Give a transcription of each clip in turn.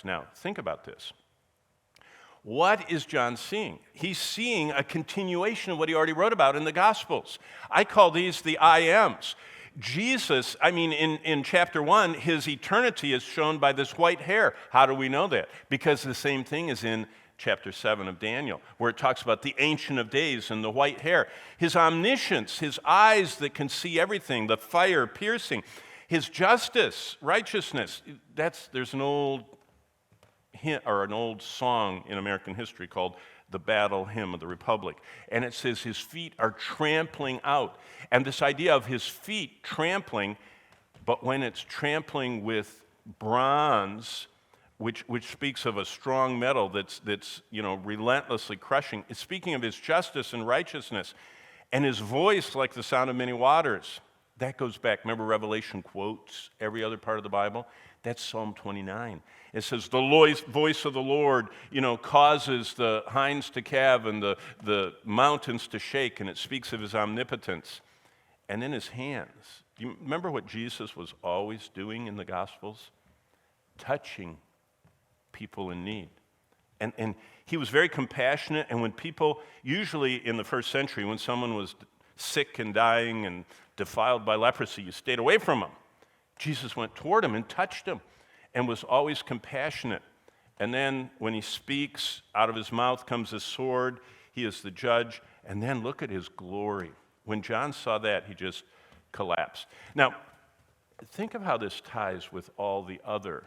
Now, think about this. What is John seeing? He's seeing a continuation of what he already wrote about in the Gospels. I call these the I Ams. Jesus, in chapter 1, his eternity is shown by this white hair. How do we know that? Because the same thing is in chapter 7 of Daniel, where it talks about the Ancient of Days and the white hair. His omniscience, his eyes that can see everything, the fire piercing. His justice, righteousness. There's an old song in American history called the Battle Hymn of the Republic. And it says his feet are trampling out. And this idea of his feet trampling, but when it's trampling with bronze, which speaks of a strong metal that's relentlessly crushing, it's speaking of his justice and righteousness. And his voice like the sound of many waters. That goes back, remember Revelation quotes every other part of the Bible? That's Psalm 29. It says, the voice of the Lord, causes the hinds to calve and the mountains to shake, and it speaks of his omnipotence. And then his hands. You remember what Jesus was always doing in the Gospels? Touching people in need. And he was very compassionate, and when people, usually in the first century, when someone was sick and dying and defiled by leprosy, you stayed away from them. Jesus went toward him and touched him and was always compassionate. And then when he speaks, out of his mouth comes a sword. He is the judge. And then look at his glory. When John saw that, he just collapsed. Now, think of how this ties with all the other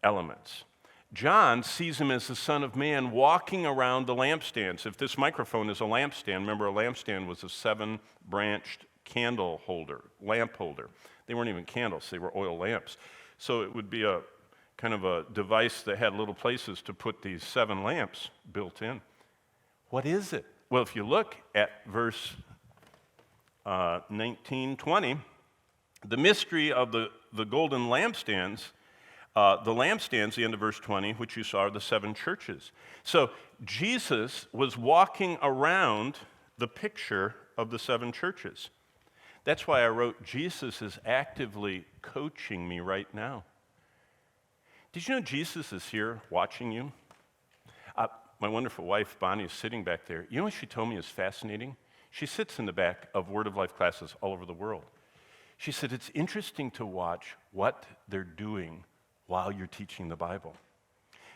elements. John sees him as the Son of Man walking around the lampstands. If this microphone is a lampstand, remember a lampstand was a 7-branched candle holder, lamp holder. They weren't even candles, they were oil lamps. So it would be a kind of a device that had little places to put these 7 lamps built in. What is it? Well, if you look at verse 19, 20, the mystery of the golden lampstands, the end of verse 20, which you saw are the 7 churches. So Jesus was walking around the picture of the 7 churches. That's why I wrote, Jesus is actively coaching me right now. Did you know Jesus is here watching you? My wonderful wife, Bonnie, is sitting back there. You know what she told me is fascinating? She sits in the back of Word of Life classes all over the world. She said, it's interesting to watch what they're doing while you're teaching the Bible.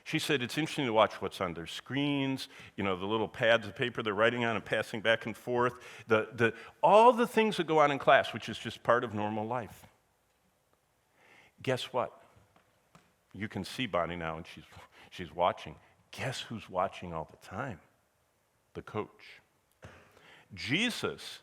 She said, it's interesting to watch what's on their screens, the little pads of paper they're writing on and passing back and forth, all the things that go on in class, which is just part of normal life. Guess what? You can see Bonnie now, and she's watching. Guess who's watching all the time? The coach. Jesus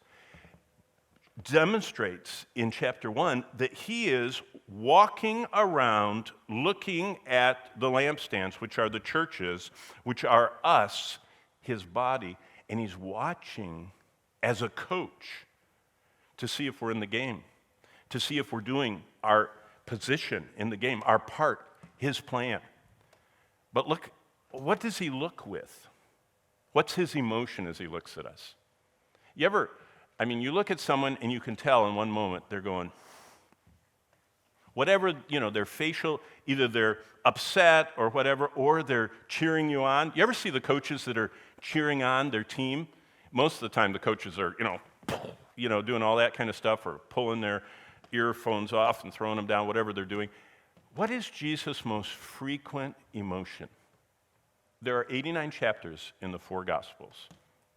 demonstrates in chapter 1 that he is walking around looking at the lampstands, which are the churches, which are us, his body, and he's watching as a coach to see if we're in the game, to see if we're doing our position in the game, our part, his plan. But look, what does he look with? What's his emotion as he looks at us? You look at someone and you can tell in one moment they're going, whatever, their facial, either they're upset or whatever, or they're cheering you on. You ever see the coaches that are cheering on their team? Most of the time the coaches are, doing all that kind of stuff or pulling their earphones off and throwing them down, whatever they're doing. What is Jesus' most frequent emotion? There are 89 chapters in the 4 Gospels.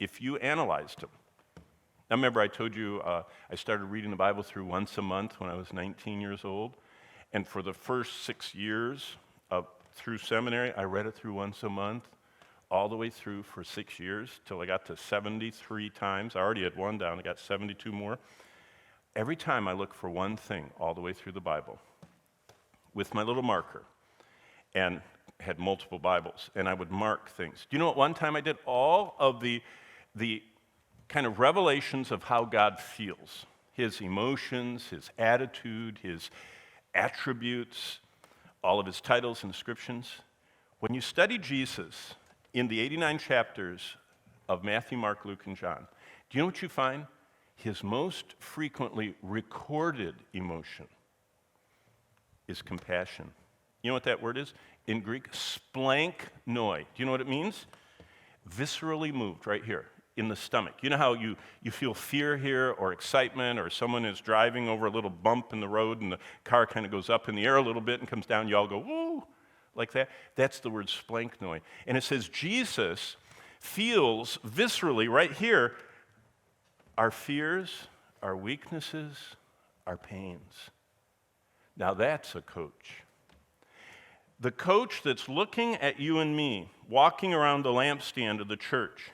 If you analyzed them, now remember I told you I started reading the Bible through once a month when I was 19 years old. And for the first 6 years through seminary, I read it through once a month, all the way through for 6 years, till I got to 73 times. I already had 1 down, I got 72 more. Every time I look for one thing all the way through the Bible with my little marker, and had multiple Bibles, and I would mark things. Do you know what one time I did? All of the kind of revelations of how God feels, his emotions, his attitude, his attributes, all of his titles and descriptions. When you study Jesus in the 89 chapters of Matthew, Mark, Luke, and John, do you know what you find? His most frequently recorded emotion is compassion. You know what that word is? in Greek, splanknoi. Do you know what it means? Viscerally moved, right here, in the stomach. You know how you feel fear here or excitement, or someone is driving over a little bump in the road and the car kind of goes up in the air a little bit and comes down, you all go, woo, like that? That's the word splanknoi. And it says Jesus feels viscerally right here our fears, our weaknesses, our pains. Now that's a coach. The coach that's looking at you and me, walking around the lampstand of the church,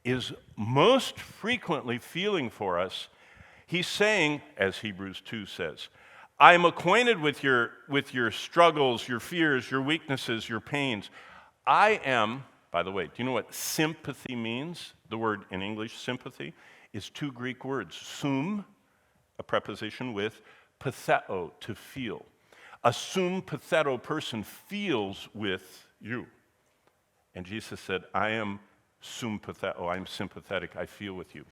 is most frequently feeling for us. He's saying, as Hebrews 2 says, I am acquainted with your struggles, your fears, your weaknesses, your pains. I am, by the way, do you know what sympathy means? The word in English, sympathy, is two Greek words. Sum, a preposition with, patheo, to feel. A sum pathero person feels with you. And Jesus said, I am sum patheo, I'm sympathetic, I feel with you.